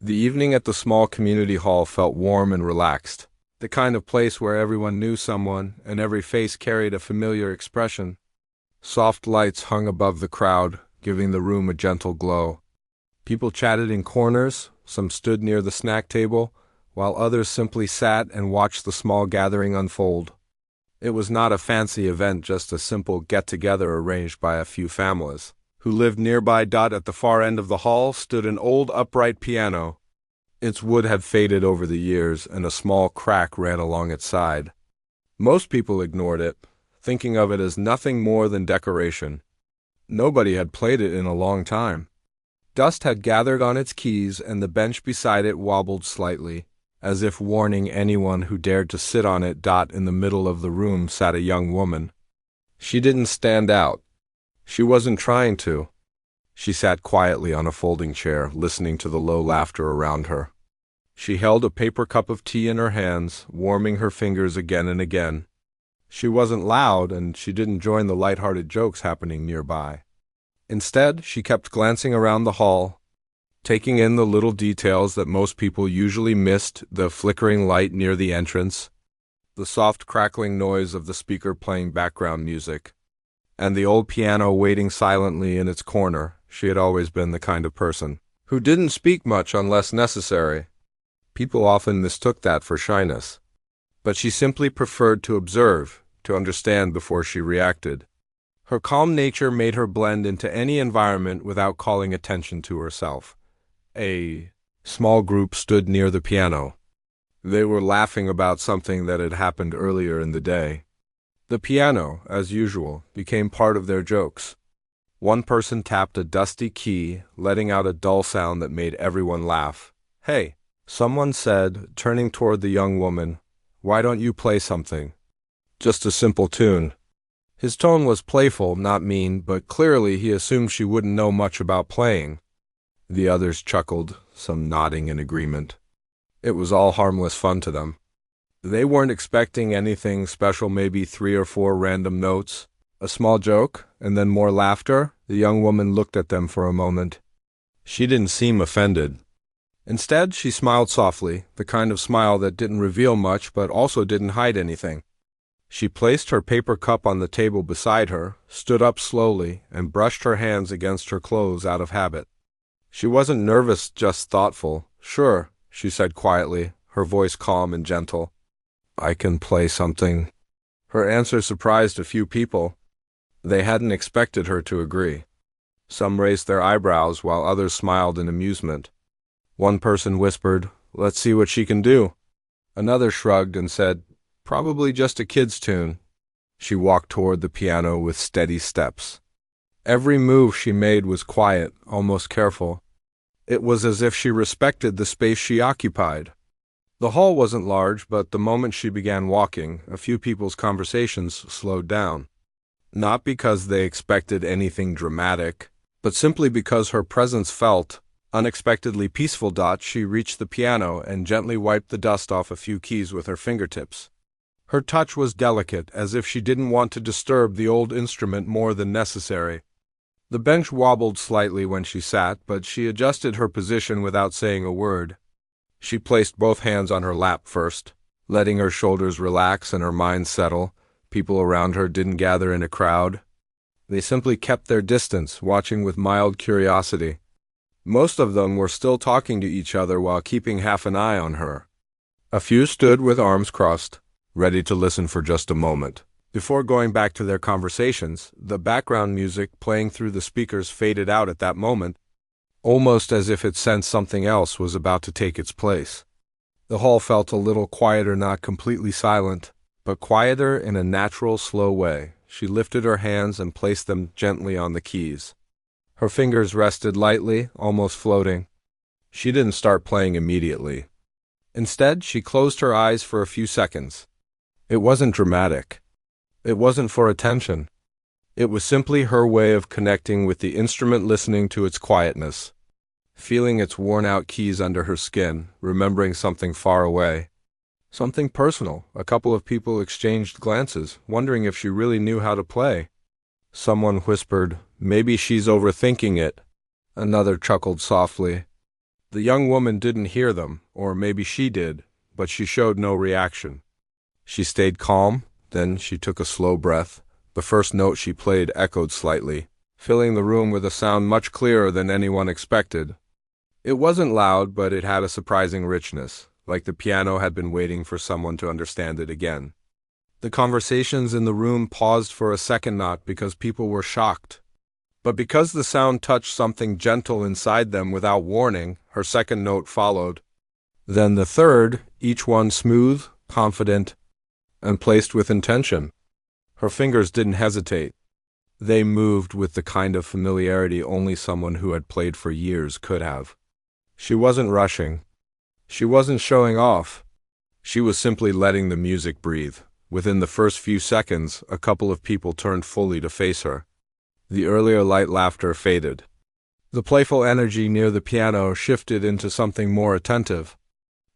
The evening at the small community hall felt warm and relaxed, the kind of place where everyone knew someone and every face carried a familiar expression. Soft lights hung above the crowd, giving the room a gentle glow. People chatted in corners, some stood near the snack table, while others simply sat and watched the small gathering unfold. It was not a fancy event, just a simple get-together arranged by a few families who lived nearby. At the far end of the hall stood an old upright piano. Its wood had faded over the years, and a small crack ran along its side. Most people ignored it, thinking of it as nothing more than decoration. Nobody had played it in a long time. Dust had gathered on its keys, and the bench beside it wobbled slightly, as if warning anyone who dared to sit on it. In the middle of the room sat a young woman. She didn't stand out. She wasn't trying to. She sat quietly on a folding chair, listening to the low laughter around her. She held a paper cup of tea in her hands, warming her fingers again and again. She wasn't loud, and she didn't join the light-hearted jokes happening nearby. Instead, she kept glancing around the hall, taking in the little details that most people usually missed: the flickering light near the entrance, the soft crackling noise of the speaker playing background music, and the old piano waiting silently in its corner. She had always been the kind of person who didn't speak much unless necessary. People often mistook that for shyness, but she simply preferred to observe, to understand before she reacted. Her calm nature made her blend into any environment without calling attention to herself. A small group stood near the piano. They were laughing about something that had happened earlier in the day. The piano, as usual, became part of their jokes. One person tapped a dusty key, letting out a dull sound that made everyone laugh. "Hey," someone said, turning toward the young woman, "why don't you play something? Just a simple tune." His tone was playful, not mean, but clearly he assumed she wouldn't know much about playing. The others chuckled, some nodding in agreement. It was all harmless fun to them. They weren't expecting anything special, maybe 3 or 4 random notes, a small joke, and then more laughter. The young woman looked at them for a moment. She didn't seem offended. Instead, she smiled softly, the kind of smile that didn't reveal much but also didn't hide anything. She placed her paper cup on the table beside her, stood up slowly, and brushed her hands against her clothes out of habit. She wasn't nervous, just thoughtful. "Sure," she said quietly, her voice calm and gentle. "I can play something." Her answer surprised a few people. They hadn't expected her to agree. Some raised their eyebrows, while others smiled in amusement. One person whispered, "Let's see what she can do." Another shrugged and said, "Probably just a kid's tune." She walked toward the piano with steady steps. Every move she made was quiet, almost careful. It was as if she respected the space she occupied. The hall wasn't large, but the moment she began walking, a few people's conversations slowed down. Not because they expected anything dramatic, but simply because her presence felt unexpectedly peaceful. She reached the piano and gently wiped the dust off a few keys with her fingertips. Her touch was delicate, as if she didn't want to disturb the old instrument more than necessary. The bench wobbled slightly when she sat, but she adjusted her position without saying a word. She placed both hands on her lap first, letting her shoulders relax and her mind settle. People around her didn't gather in a crowd. They simply kept their distance, watching with mild curiosity. Most of them were still talking to each other while keeping half an eye on her. A few stood with arms crossed, ready to listen for just a moment. Before going back to their conversations, the background music playing through the speakers faded out at that moment, almost as if it sensed something else was about to take its place. The hall felt a little quieter, not completely silent, but quieter in a natural, slow way. She lifted her hands and placed them gently on the keys. Her fingers rested lightly, almost floating. She didn't start playing immediately. Instead, she closed her eyes for a few seconds. It wasn't dramatic. It wasn't for attention. It was simply her way of connecting with the instrument, listening to its quietness, feeling its worn-out keys under her skin, remembering something far away, something personal. A couple of people exchanged glances, wondering if she really knew how to play. Someone whispered, "Maybe she's overthinking it." Another chuckled softly. The young woman didn't hear them, or maybe she did, but she showed no reaction. She stayed calm, then she took a slow breath. The first note she played echoed slightly, filling the room with a sound much clearer than anyone expected. It wasn't loud, but it had a surprising richness, like the piano had been waiting for someone to understand it again. The conversations in the room paused for a second, not because people were shocked, but because the sound touched something gentle inside them without warning. Her second note followed. Then the third, each one smooth, confident, and placed with intention. Her fingers didn't hesitate. They moved with the kind of familiarity only someone who had played for years could have. She wasn't rushing. She wasn't showing off. She was simply letting the music breathe. Within the first few seconds, a couple of people turned fully to face her. The earlier light laughter faded. The playful energy near the piano shifted into something more attentive.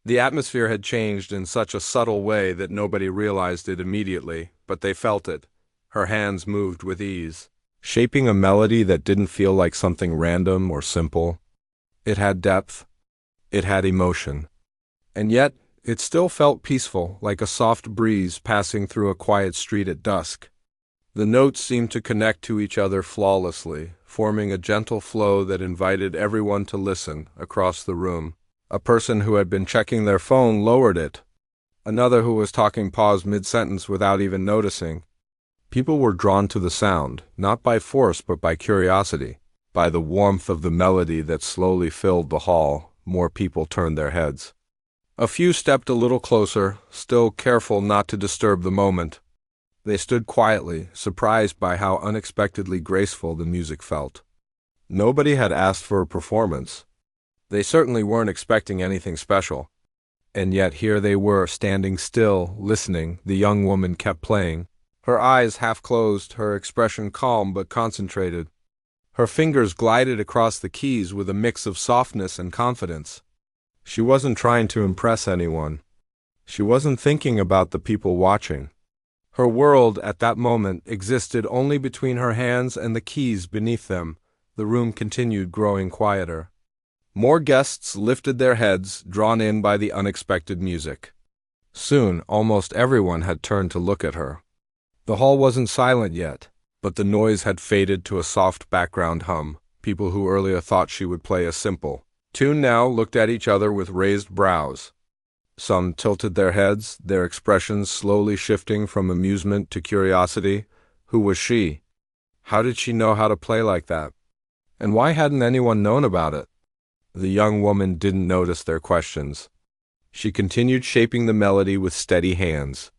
The atmosphere had changed in such a subtle way that nobody realized it immediately, but they felt it. Her hands moved with ease, shaping a melody that didn't feel like something random or simple. It had depth. It had emotion. And yet, it still felt peaceful, like a soft breeze passing through a quiet street at dusk. The notes seemed to connect to each other flawlessly, forming a gentle flow that invited everyone to listen across the room. A person who had been checking their phone lowered it. Another who was talking paused mid-sentence without even noticing. People were drawn to the sound, not by force but by curiosity. By the warmth of the melody that slowly filled the hall, more people turned their heads. A few stepped a little closer, still careful not to disturb the moment. They stood quietly, surprised by how unexpectedly graceful the music felt. Nobody had asked for a performance. They certainly weren't expecting anything special. And yet here they were, standing still, listening. The young woman kept playing. Her eyes half closed, her expression calm but concentrated. Her fingers glided across the keys with a mix of softness and confidence. She wasn't trying to impress anyone. She wasn't thinking about the people watching. Her world at that moment existed only between her hands and the keys beneath them. The room continued growing quieter. More guests lifted their heads, drawn in by the unexpected music. Soon, almost everyone had turned to look at her. The hall wasn't silent yet, but the noise had faded to a soft background hum. People who earlier thought she would play a simple tune now looked at each other with raised brows. Some tilted their heads, their expressions slowly shifting from amusement to curiosity. Who was she? How did she know how to play like that? And why hadn't anyone known about it? The young woman didn't notice their questions. She continued shaping the melody with steady hands.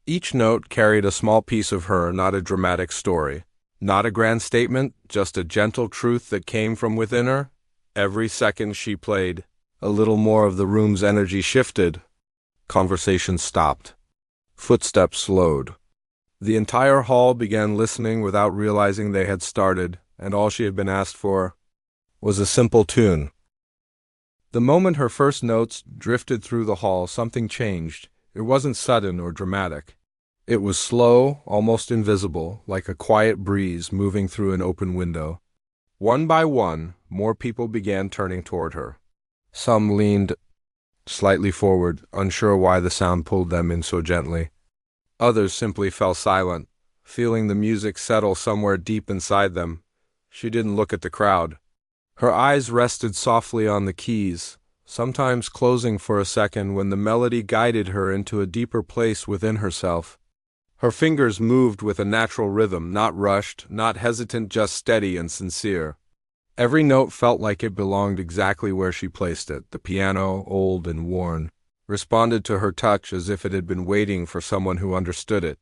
Each note carried a small piece of her, not a dramatic story. Not a grand statement, just a gentle truth that came from within her. Every second she played, a little more of the room's energy shifted. Conversation stopped. Footsteps slowed. The entire hall began listening without realizing they had started, and all she had been asked for was a simple tune. The moment her first notes drifted through the hall, something changed. It wasn't sudden or dramatic. It was slow, almost invisible, like a quiet breeze moving through an open window. One by one, more people began turning toward her. Some leaned slightly forward, unsure why the sound pulled them in so gently. Others simply fell silent, feeling the music settle somewhere deep inside them. She didn't look at the crowd. Her eyes rested softly on the keys, sometimes closing for a second when the melody guided her into a deeper place within herself. Her fingers moved with a natural rhythm, not rushed, not hesitant, just steady and sincere. Every note felt like it belonged exactly where she placed it. The piano, old and worn, responded to her touch as if it had been waiting for someone who understood it.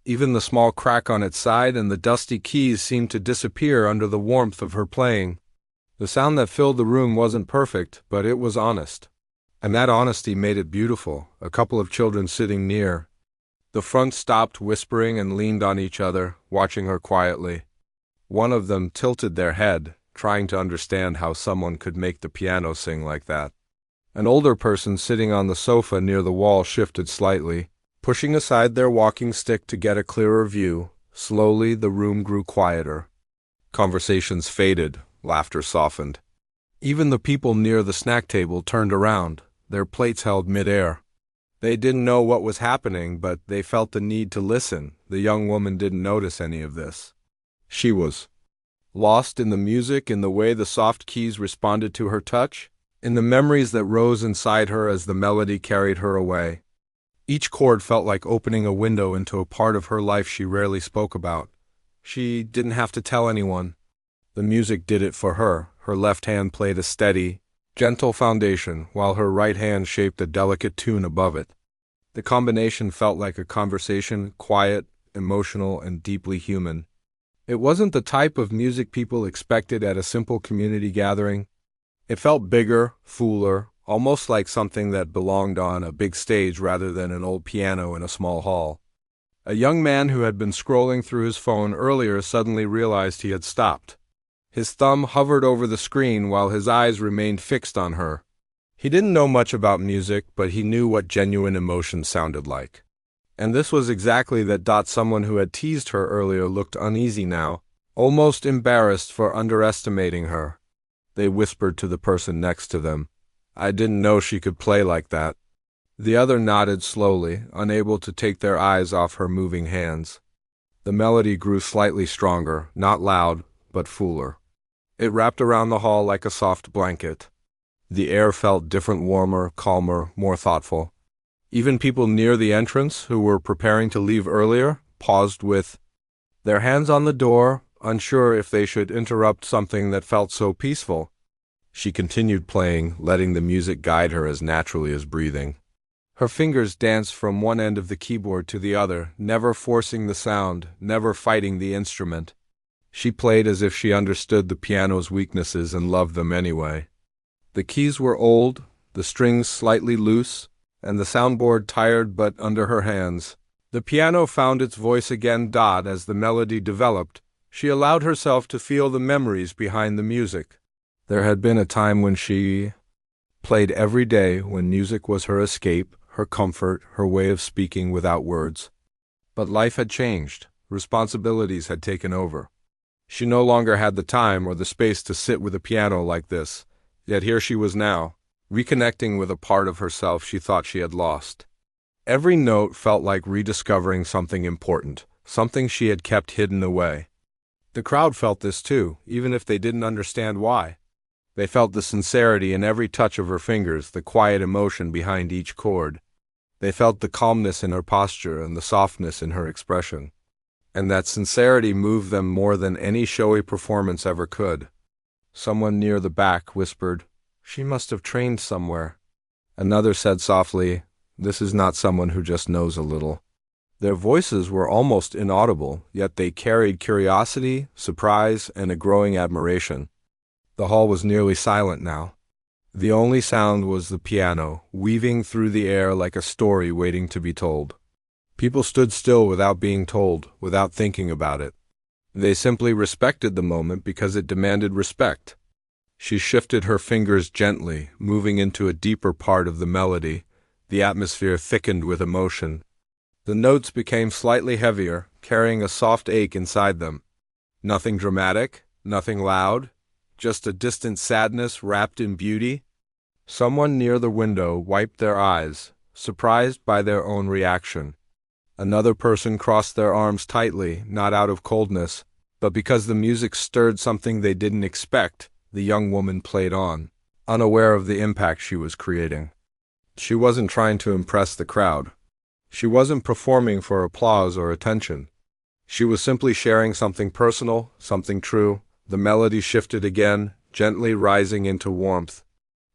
Even the small crack on its side and the dusty keys seemed to disappear under the warmth of her playing. The sound that filled the room wasn't perfect, but it was honest. And that honesty made it beautiful. A couple of children sitting near the front stopped whispering and leaned on each other, watching her quietly. One of them tilted their head, trying to understand how someone could make the piano sing like that. An older person sitting on the sofa near the wall shifted slightly, pushing aside their walking stick to get a clearer view. Slowly, the room grew quieter. Conversations faded. Laughter softened. Even the people near the snack table turned around, their plates held midair. They didn't know what was happening, but they felt the need to listen. The young woman didn't notice any of this. She was lost in the music, in the way the soft keys responded to her touch, in the memories that rose inside her as the melody carried her away. Each chord felt like opening a window into a part of her life she rarely spoke about. She didn't have to tell anyone. The music did it for her. Her left hand played a steady, gentle foundation, while her right hand shaped a delicate tune above it. The combination felt like a conversation, quiet, emotional, and deeply human. It wasn't the type of music people expected at a simple community gathering. It felt bigger, fuller, almost like something that belonged on a big stage rather than an old piano in a small hall. A young man who had been scrolling through his phone earlier suddenly realized he had stopped. His thumb hovered over the screen while his eyes remained fixed on her. He didn't know much about music, but he knew what genuine emotion sounded like. And this was exactly that. Someone who had teased her earlier looked uneasy now, almost embarrassed for underestimating her. They whispered to the person next to them, "I didn't know she could play like that." The other nodded slowly, unable to take their eyes off her moving hands. The melody grew slightly stronger, not loud, but fuller. It wrapped around the hall like a soft blanket. The air felt different, warmer, calmer, more thoughtful. Even people near the entrance, who were preparing to leave earlier, paused with their hands on the door, unsure if they should interrupt something that felt so peaceful. She continued playing, letting the music guide her as naturally as breathing. Her fingers danced from one end of the keyboard to the other, never forcing the sound, never fighting the instrument. She played as if she understood the piano's weaknesses and loved them anyway. The keys were old, the strings slightly loose, and the soundboard tired but under her hands. The piano found its voice again. As the melody developed, she allowed herself to feel the memories behind the music. There had been a time when she played every day, when music was her escape, her comfort, her way of speaking without words. But life had changed. Responsibilities had taken over. She no longer had the time or the space to sit with a piano like this, yet here she was now, reconnecting with a part of herself she thought she had lost. Every note felt like rediscovering something important, something she had kept hidden away. The crowd felt this too, even if they didn't understand why. They felt the sincerity in every touch of her fingers, the quiet emotion behind each chord. They felt the calmness in her posture and the softness in her expression. And that sincerity moved them more than any showy performance ever could. Someone near the back whispered, "She must have trained somewhere." Another said softly, "This is not someone who just knows a little." Their voices were almost inaudible, yet they carried curiosity, surprise, and a growing admiration. The hall was nearly silent now. The only sound was the piano, weaving through the air like a story waiting to be told. People stood still without being told, without thinking about it. They simply respected the moment because it demanded respect. She shifted her fingers gently, moving into a deeper part of the melody. The atmosphere thickened with emotion. The notes became slightly heavier, carrying a soft ache inside them. Nothing dramatic, nothing loud, just a distant sadness wrapped in beauty. Someone near the window wiped their eyes, surprised by their own reaction. Another person crossed their arms tightly, not out of coldness, but because the music stirred something they didn't expect. The young woman played on, unaware of the impact she was creating. She wasn't trying to impress the crowd. She wasn't performing for applause or attention. She was simply sharing something personal, something true. The melody shifted again, gently rising into warmth.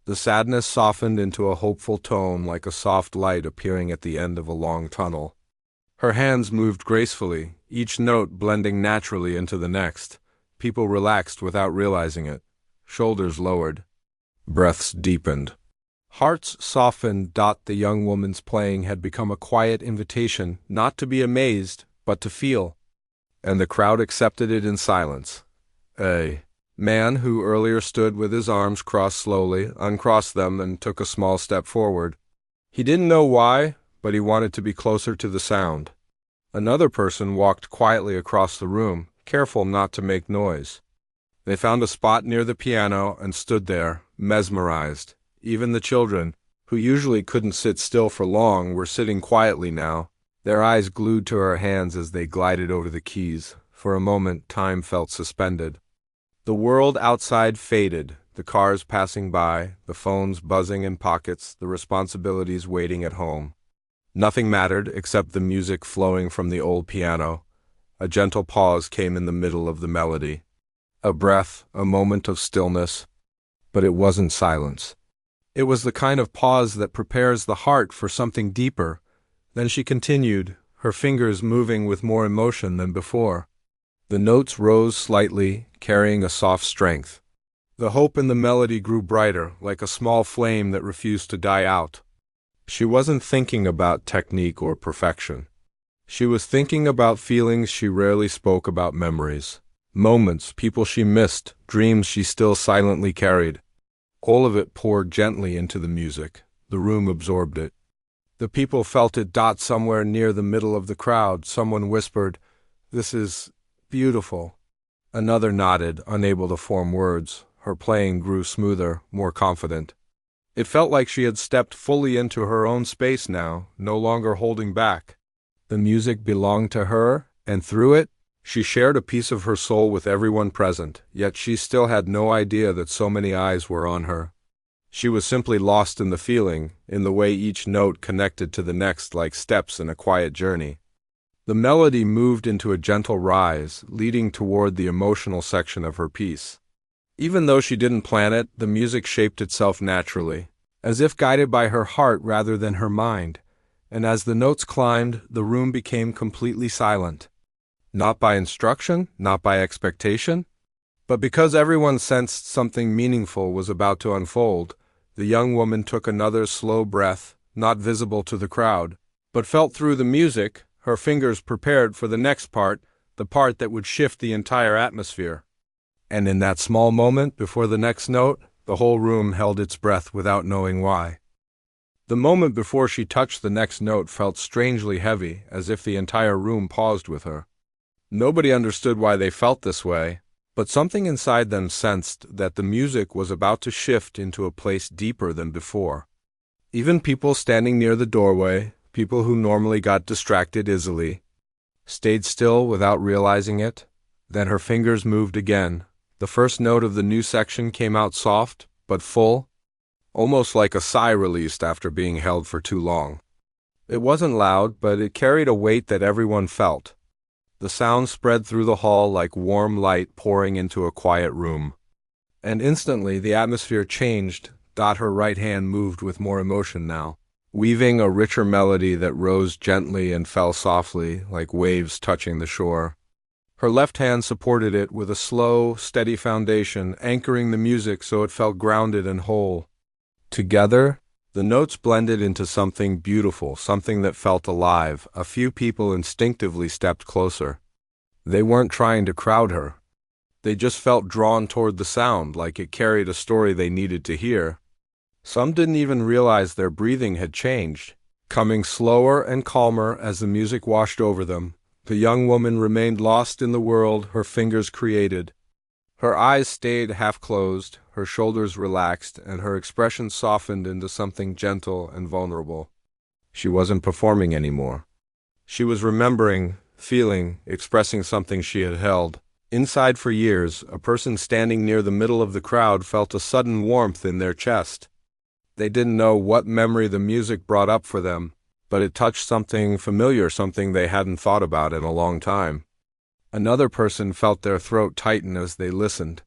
The sadness softened into a hopeful tone, like a soft light appearing at the end of a long tunnel. Her hands moved gracefully, each note blending naturally into the next. People relaxed without realizing it. Shoulders lowered. Breaths deepened. Hearts softened. The young woman's playing had become a quiet invitation, not to be amazed, but to feel. And the crowd accepted it in silence. A man who earlier stood with his arms crossed slowly, uncrossed them, and took a small step forward. He didn't know why, but he wanted to be closer to the sound. Another person walked quietly across the room, careful not to make noise. They found a spot near the piano and stood there, mesmerized. Even the children, who usually couldn't sit still for long, were sitting quietly now, their eyes glued to her hands as they glided over the keys. For a moment, time felt suspended. The world outside faded, the cars passing by, the phones buzzing in pockets, the responsibilities waiting at home. Nothing mattered except the music flowing from the old piano. A gentle pause came in the middle of the melody. A breath, a moment of stillness. But it wasn't silence. It was the kind of pause that prepares the heart for something deeper. Then she continued, her fingers moving with more emotion than before. The notes rose slightly, carrying a soft strength. The hope in the melody grew brighter, like a small flame that refused to die out. She wasn't thinking about technique or perfection. She was thinking about feelings she rarely spoke about, memories, moments, people she missed, dreams she still silently carried. All of it poured gently into the music. The room absorbed it. The people felt it. Somewhere near the middle of the crowd, someone whispered, "This is beautiful." Another nodded, unable to form words. Her playing grew smoother, more confident. It felt like she had stepped fully into her own space now, no longer holding back. The music belonged to her, and through it, she shared a piece of her soul with everyone present, yet she still had no idea that so many eyes were on her. She was simply lost in the feeling, in the way each note connected to the next like steps in a quiet journey. The melody moved into a gentle rise, leading toward the emotional section of her piece. Even though she didn't plan it, the music shaped itself naturally, as if guided by her heart rather than her mind. And as the notes climbed, the room became completely silent. Not by instruction, not by expectation, but because everyone sensed something meaningful was about to unfold. The young woman took another slow breath, not visible to the crowd, but felt through the music, her fingers prepared for the next part, the part that would shift the entire atmosphere. And in that small moment before the next note, the whole room held its breath without knowing why. The moment before she touched the next note felt strangely heavy, as if the entire room paused with her. Nobody understood why they felt this way, but something inside them sensed that the music was about to shift into a place deeper than before. Even people standing near the doorway, people who normally got distracted easily, stayed still without realizing it. Then her fingers moved again. The first note of the new section came out soft, but full, almost like a sigh released after being held for too long. It wasn't loud, but it carried a weight that everyone felt. The sound spread through the hall like warm light pouring into a quiet room. And instantly the atmosphere changed. Her right hand moved with more emotion now, weaving a richer melody that rose gently and fell softly, like waves touching the shore. Her left hand supported it with a slow, steady foundation, anchoring the music so it felt grounded and whole. Together, the notes blended into something beautiful, something that felt alive. A few people instinctively stepped closer. They weren't trying to crowd her. They just felt drawn toward the sound, like it carried a story they needed to hear. Some didn't even realize their breathing had changed, coming slower and calmer as the music washed over them. The young woman remained lost in the world her fingers created. Her eyes stayed half-closed, her shoulders relaxed, and her expression softened into something gentle and vulnerable. She wasn't performing anymore. She was remembering, feeling, expressing something she had held. Inside for years, a person standing near the middle of the crowd felt a sudden warmth in their chest. They didn't know what memory the music brought up for them, but it touched something familiar, something they hadn't thought about in a long time. Another person felt their throat tighten as they listened.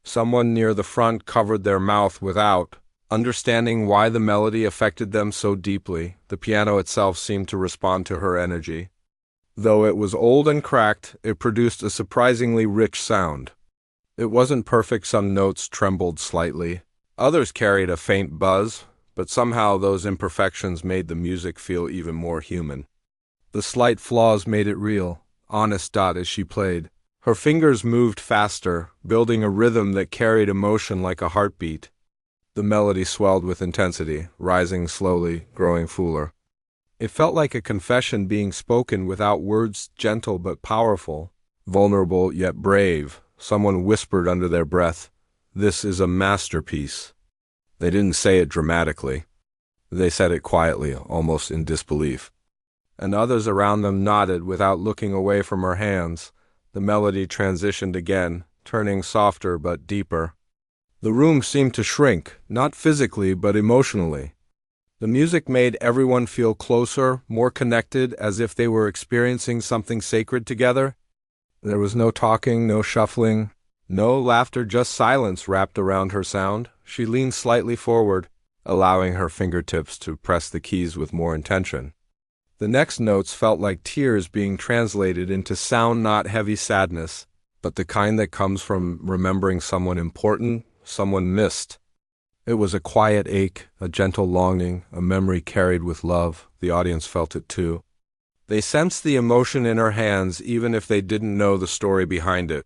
Someone near the front covered their mouth without understanding why the melody affected them so deeply. The piano itself seemed to respond to her energy. Though it was old and cracked, it produced a surprisingly rich sound. It wasn't perfect. Some notes trembled slightly. Others carried a faint buzz, but somehow those imperfections made the music feel even more human. The slight flaws made it real, honest. As she played, her fingers moved faster, building a rhythm that carried emotion like a heartbeat. The melody swelled with intensity, rising slowly, growing fuller. It felt like a confession being spoken without words, gentle but powerful, vulnerable yet brave, Someone whispered under their breath, "This is a masterpiece." They didn't say it dramatically. They said it quietly, almost in disbelief. And others around them nodded without looking away from her hands. The melody transitioned again, turning softer but deeper. The room seemed to shrink, not physically but emotionally. The music made everyone feel closer, more connected, as if they were experiencing something sacred together. There was no talking, no shuffling, no laughter, just silence wrapped around her sound. She leaned slightly forward, allowing her fingertips to press the keys with more intention. The next notes felt like tears being translated into sound, not heavy sadness, but the kind that comes from remembering someone important, someone missed. It was a quiet ache, a gentle longing, a memory carried with love. The audience felt it too. They sensed the emotion in her hands even if they didn't know the story behind it.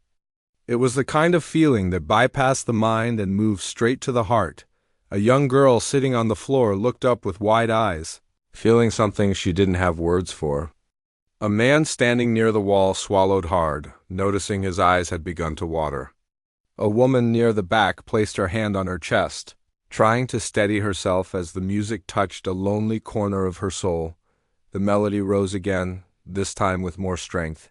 It was the kind of feeling that bypassed the mind and moved straight to the heart. A young girl sitting on the floor looked up with wide eyes, feeling something she didn't have words for. A man standing near the wall swallowed hard, noticing his eyes had begun to water. A woman near the back placed her hand on her chest, trying to steady herself as the music touched a lonely corner of her soul. The melody rose again, this time with more strength.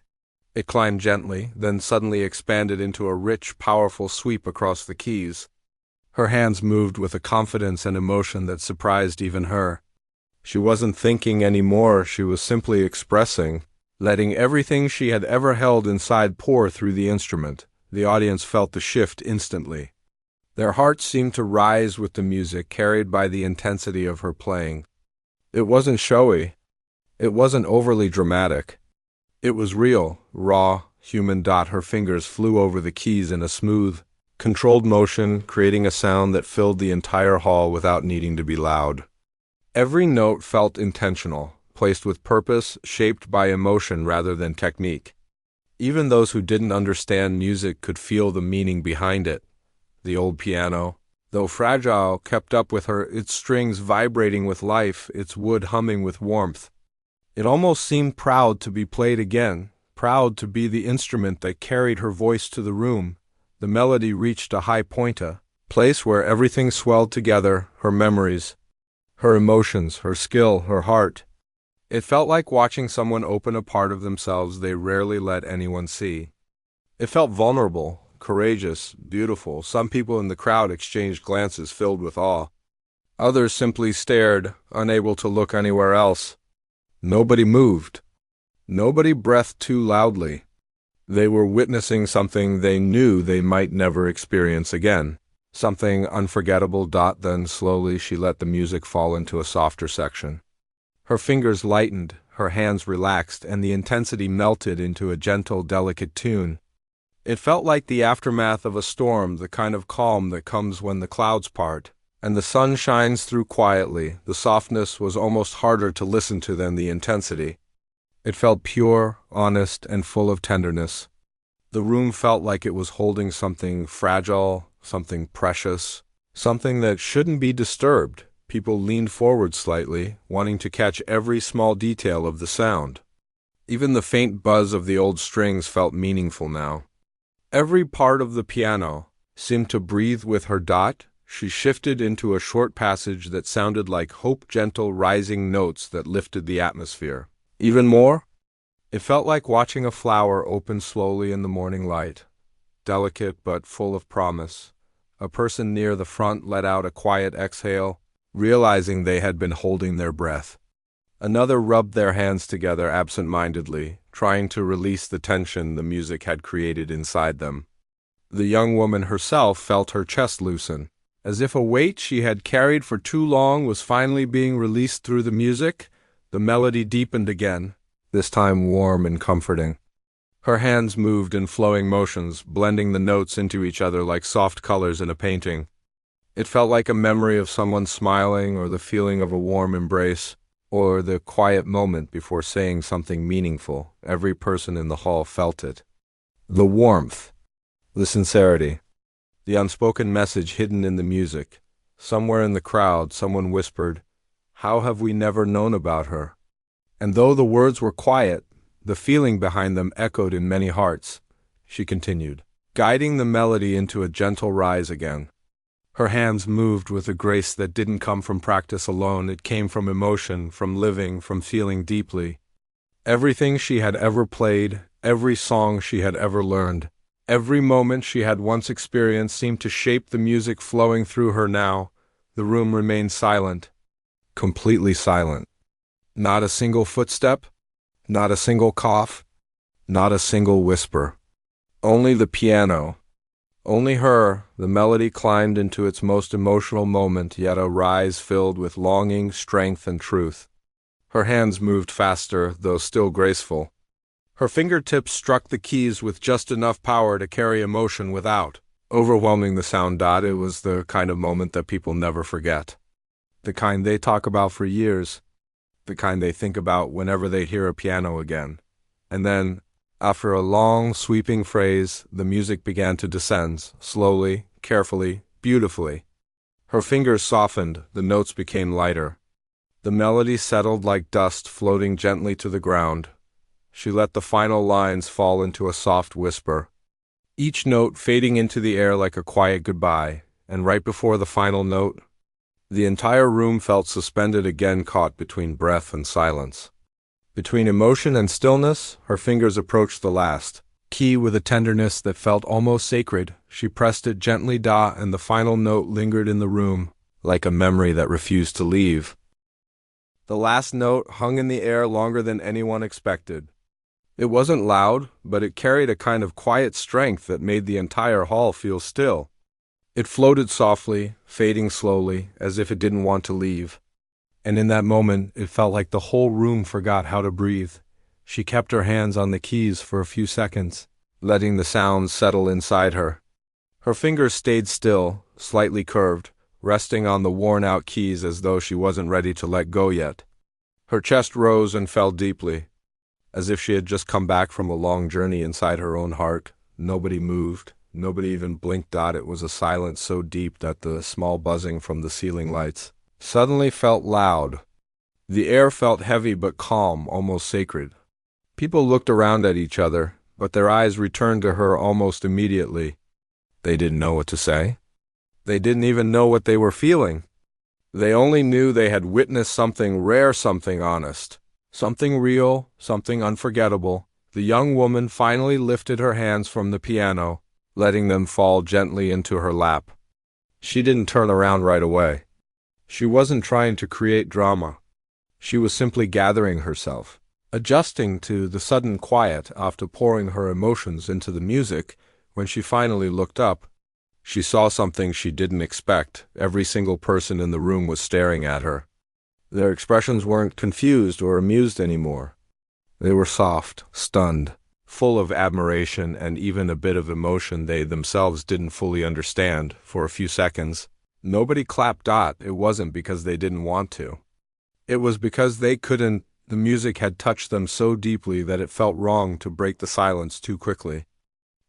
It climbed gently, then suddenly expanded into a rich, powerful sweep across the keys. Her hands moved with a confidence and emotion that surprised even her. She wasn't thinking anymore, she was simply expressing, letting everything she had ever held inside pour through the instrument. The audience felt the shift instantly. Their hearts seemed to rise with the music, carried by the intensity of her playing. It wasn't showy. It wasn't overly dramatic. It was real, raw, human. Her fingers flew over the keys in a smooth, controlled motion, creating a sound that filled the entire hall without needing to be loud. Every note felt intentional, placed with purpose, shaped by emotion rather than technique. Even those who didn't understand music could feel the meaning behind it. The old piano, though fragile, kept up with her, its strings vibrating with life, its wood humming with warmth. It almost seemed proud to be played again, proud to be the instrument that carried her voice to the room. The melody reached a high point, a place where everything swelled together, her memories, her emotions, her skill, her heart. It felt like watching someone open a part of themselves they rarely let anyone see. It felt vulnerable, courageous, beautiful. Some people in the crowd exchanged glances filled with awe. Others simply stared, unable to look anywhere else. Nobody moved. Nobody breathed too loudly. They were witnessing something they knew they might never experience again. Something unforgettable. Then slowly she let the music fall into a softer section. Her fingers lightened, her hands relaxed, and the intensity melted into a gentle, delicate tune. It felt like the aftermath of a storm, the kind of calm that comes when the clouds part, and the sun shines through quietly. The softness was almost harder to listen to than the intensity. It felt pure, honest, and full of tenderness. The room felt like it was holding something fragile, something precious, something that shouldn't be disturbed. People leaned forward slightly, wanting to catch every small detail of the sound. Even the faint buzz of the old strings felt meaningful now. Every part of the piano seemed to breathe with her. She shifted into a short passage that sounded like hope, gentle rising notes that lifted the atmosphere. Even more, it felt like watching a flower open slowly in the morning light, delicate but full of promise. A person near the front let out a quiet exhale, realizing they had been holding their breath. Another rubbed their hands together absent-mindedly, trying to release the tension the music had created inside them. The young woman herself felt her chest loosen, as if a weight she had carried for too long was finally being released through the music. The melody deepened again, this time warm and comforting. Her hands moved in flowing motions, blending the notes into each other like soft colors in a painting. It felt like a memory of someone smiling, or the feeling of a warm embrace, or the quiet moment before saying something meaningful. Every person in the hall felt it. The warmth, the sincerity, the unspoken message hidden in the music. Somewhere in the crowd, someone whispered, "How have we never known about her?" And though the words were quiet, the feeling behind them echoed in many hearts. She continued, guiding the melody into a gentle rise again. Her hands moved with a grace that didn't come from practice alone. It came from emotion, from living, from feeling deeply. Everything she had ever played, every song she had ever learned, every moment she had once experienced seemed to shape the music flowing through her now. The room remained silent, completely silent. Not a single footstep, not a single cough, not a single whisper. Only the piano. Only her. The melody climbed into its most emotional moment, yet a rise filled with longing, strength, and truth. Her hands moved faster, though still graceful. Her fingertips struck the keys with just enough power to carry emotion without overwhelming the sound. It was the kind of moment that people never forget. The kind they talk about for years. The kind they think about whenever they hear a piano again. And then, after a long, sweeping phrase, the music began to descend, slowly, carefully, beautifully. Her fingers softened, the notes became lighter. The melody settled like dust floating gently to the ground. She let the final lines fall into a soft whisper, each note fading into the air like a quiet goodbye, and right before the final note, the entire room felt suspended again, caught between breath and silence. Between emotion and stillness, her fingers approached the last key with a tenderness that felt almost sacred. She pressed it gently, and the final note lingered in the room, like a memory that refused to leave. The last note hung in the air longer than anyone expected. It wasn't loud, but it carried a kind of quiet strength that made the entire hall feel still. It floated softly, fading slowly, as if it didn't want to leave. And in that moment, it felt like the whole room forgot how to breathe. She kept her hands on the keys for a few seconds, letting the sounds settle inside her. Her fingers stayed still, slightly curved, resting on the worn-out keys as though she wasn't ready to let go yet. Her chest rose and fell deeply, as if she had just come back from a long journey inside her own heart. Nobody moved. Nobody even blinked. It was a silence so deep that the small buzzing from the ceiling lights suddenly felt loud. The air felt heavy but calm, almost sacred. People looked around at each other, but their eyes returned to her almost immediately. They didn't know what to say. They didn't even know what they were feeling. They only knew they had witnessed something rare, something honest, something real, something unforgettable. The young woman finally lifted her hands from the piano, letting them fall gently into her lap. She didn't turn around right away. She wasn't trying to create drama. She was simply gathering herself, adjusting to the sudden quiet after pouring her emotions into the music. When she finally looked up, she saw something she didn't expect. Every single person in the room was staring at her. Their expressions weren't confused or amused anymore. They were soft, stunned, full of admiration and even a bit of emotion they themselves didn't fully understand. For a few seconds, nobody clapped. It wasn't because they didn't want to. It was because they couldn't. The music had touched them so deeply that it felt wrong to break the silence too quickly.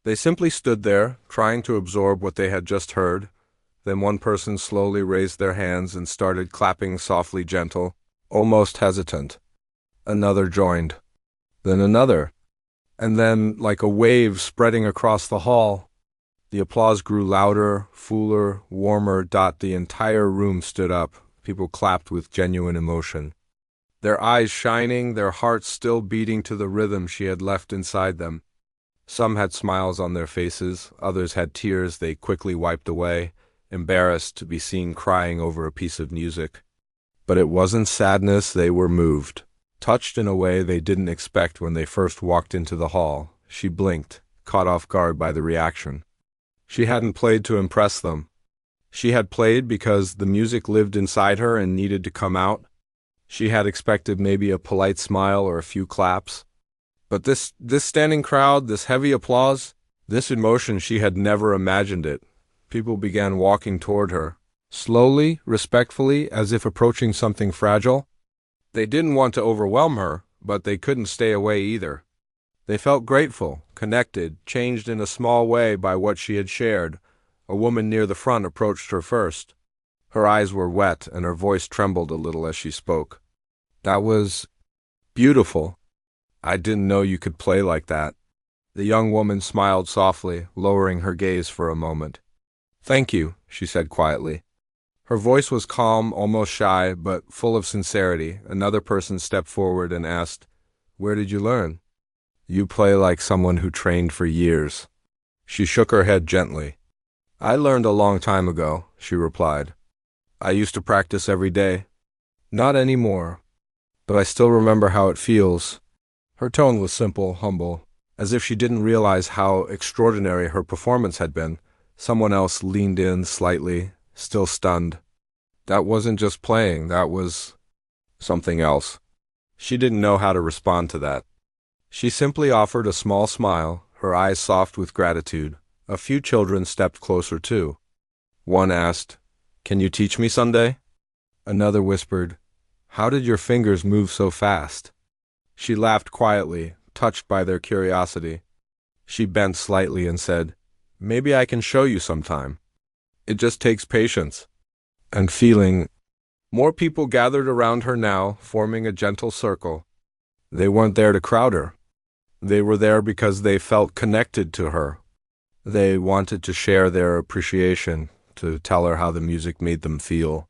They simply stood there, trying to absorb what they had just heard. Then one person slowly raised their hands and started clapping softly, gentle, almost hesitant. Another joined. Then another. And then, like a wave spreading across the hall, the applause grew louder, fuller, warmer. The entire room stood up. People clapped with genuine emotion, their eyes shining, their hearts still beating to the rhythm she had left inside them. Some had smiles on their faces, others had tears they quickly wiped away, embarrassed to be seen crying over a piece of music. But it wasn't sadness. They were moved, touched in a way they didn't expect when they first walked into the hall. She blinked, caught off guard by the reaction. She hadn't played to impress them. She had played because the music lived inside her and needed to come out. She had expected maybe a polite smile or a few claps. But this standing crowd, this heavy applause, this emotion, she had never imagined it. People began walking toward her, slowly, respectfully, as if approaching something fragile. They didn't want to overwhelm her, but they couldn't stay away either. They felt grateful, connected, changed in a small way by what she had shared. A woman near the front approached her first. Her eyes were wet and her voice trembled a little as she spoke. "That was beautiful. I didn't know you could play like that." The young woman smiled softly, lowering her gaze for a moment. "Thank you," she said quietly. Her voice was calm, almost shy, but full of sincerity. Another person stepped forward and asked, "Where did you learn?" "You play like someone who trained for years." She shook her head gently. "I learned a long time ago," she replied. "I used to practice every day." "Not anymore. But I still remember how it feels." Her tone was simple, humble, as if she didn't realize how extraordinary her performance had been. Someone else leaned in slightly, still stunned. That wasn't just playing, that was something else. She didn't know how to respond to that. She simply offered a small smile, her eyes soft with gratitude. A few children stepped closer too. One asked, "Can you teach me Sunday?" Another whispered, "How did your fingers move so fast?" She laughed quietly, touched by their curiosity. She bent slightly and said, "Maybe I can show you sometime. It just takes patience." And feeling. More people gathered around her now, forming a gentle circle. They weren't there to crowd her. They were there because they felt connected to her. They wanted to share their appreciation, to tell her how the music made them feel,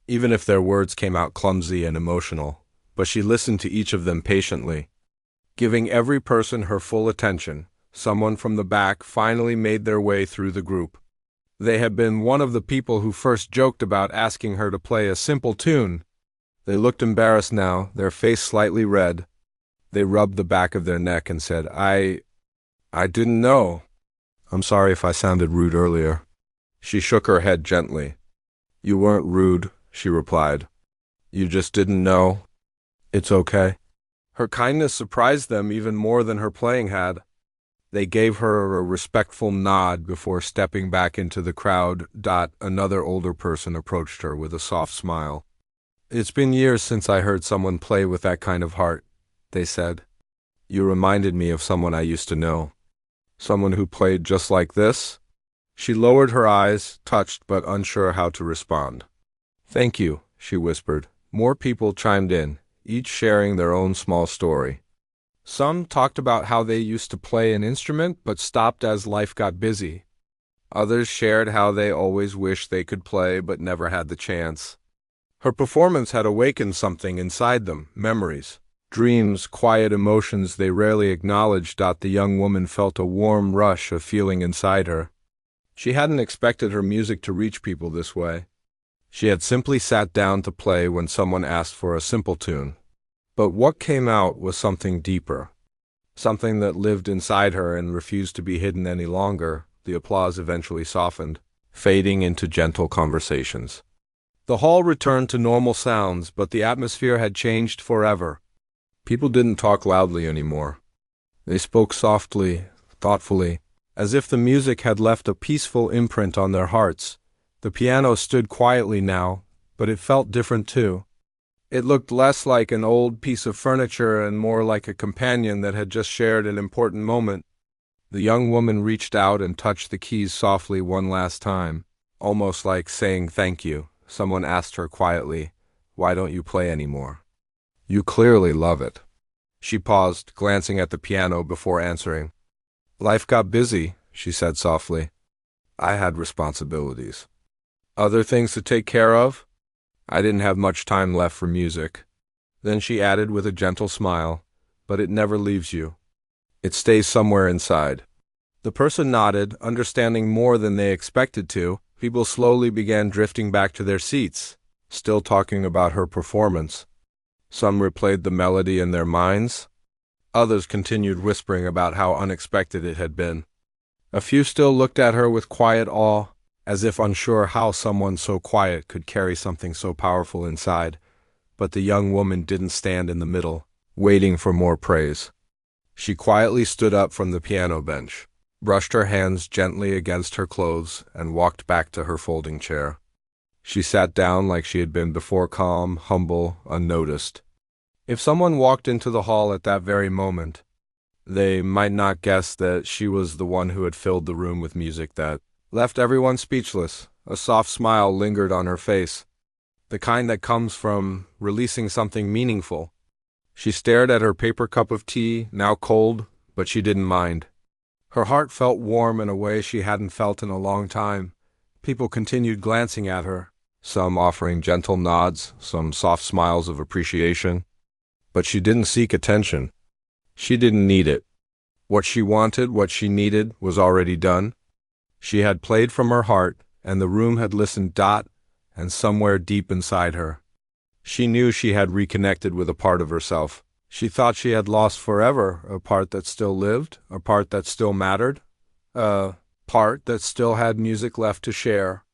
even if their words came out clumsy and emotional. But she listened to each of them patiently, giving every person her full attention. Someone from the back finally made their way through the group. They had been one of the people who first joked about asking her to play a simple tune. They looked embarrassed now, their face slightly red. They rubbed the back of their neck and said, I didn't know. I'm sorry if I sounded rude earlier." She shook her head gently. "You weren't rude," she replied. "You just didn't know. It's okay." Her kindness surprised them even more than her playing had. They gave her a respectful nod before stepping back into the crowd. Another older person approached her with a soft smile. "It's been years since I heard someone play with that kind of heart," they said. "You reminded me of someone I used to know." "Someone who played just like this?" She lowered her eyes, touched but unsure how to respond. "Thank you," she whispered. More people chimed in, each sharing their own small story. Some talked about how they used to play an instrument but stopped as life got busy. Others shared how they always wished they could play but never had the chance. Her performance had awakened something inside them, memories, dreams, quiet emotions they rarely acknowledged. The young woman felt a warm rush of feeling inside her. She hadn't expected her music to reach people this way. She had simply sat down to play when someone asked for a simple tune. But what came out was something deeper, something that lived inside her and refused to be hidden any longer. The applause eventually softened, fading into gentle conversations. The hall returned to normal sounds, but the atmosphere had changed forever. People didn't talk loudly anymore. They spoke softly, thoughtfully, as if the music had left a peaceful imprint on their hearts. The piano stood quietly now, but it felt different too. It looked less like an old piece of furniture and more like a companion that had just shared an important moment. The young woman reached out and touched the keys softly one last time, almost like saying thank you. Someone asked her quietly, "Why don't you play anymore?" "You clearly love it." She paused, glancing at the piano before answering. "Life got busy," she said softly. "I had responsibilities. Other things to take care of. I didn't have much time left for music." Then she added with a gentle smile, "But it never leaves you. It stays somewhere inside." The person nodded, understanding more than they expected to. People slowly began drifting back to their seats, still talking about her performance. Some replayed the melody in their minds. Others continued whispering about how unexpected it had been. A few still looked at her with quiet awe, as if unsure how someone so quiet could carry something so powerful inside. But the young woman didn't stand in the middle, waiting for more praise. She quietly stood up from the piano bench, brushed her hands gently against her clothes, and walked back to her folding chair. She sat down like she had been before, calm, humble, unnoticed. If someone walked into the hall at that very moment, they might not guess that she was the one who had filled the room with music that left everyone speechless. A soft smile lingered on her face, the kind that comes from releasing something meaningful. She stared at her paper cup of tea, now cold, but she didn't mind. Her heart felt warm in a way she hadn't felt in a long time. People continued glancing at her, some offering gentle nods, some soft smiles of appreciation. But she didn't seek attention. She didn't need it. What she wanted, what she needed, was already done. She had played from her heart, and the room had listened. And somewhere deep inside her, she knew she had reconnected with a part of herself. She thought she had lost forever a part that still lived, a part that still mattered, a part that still had music left to share.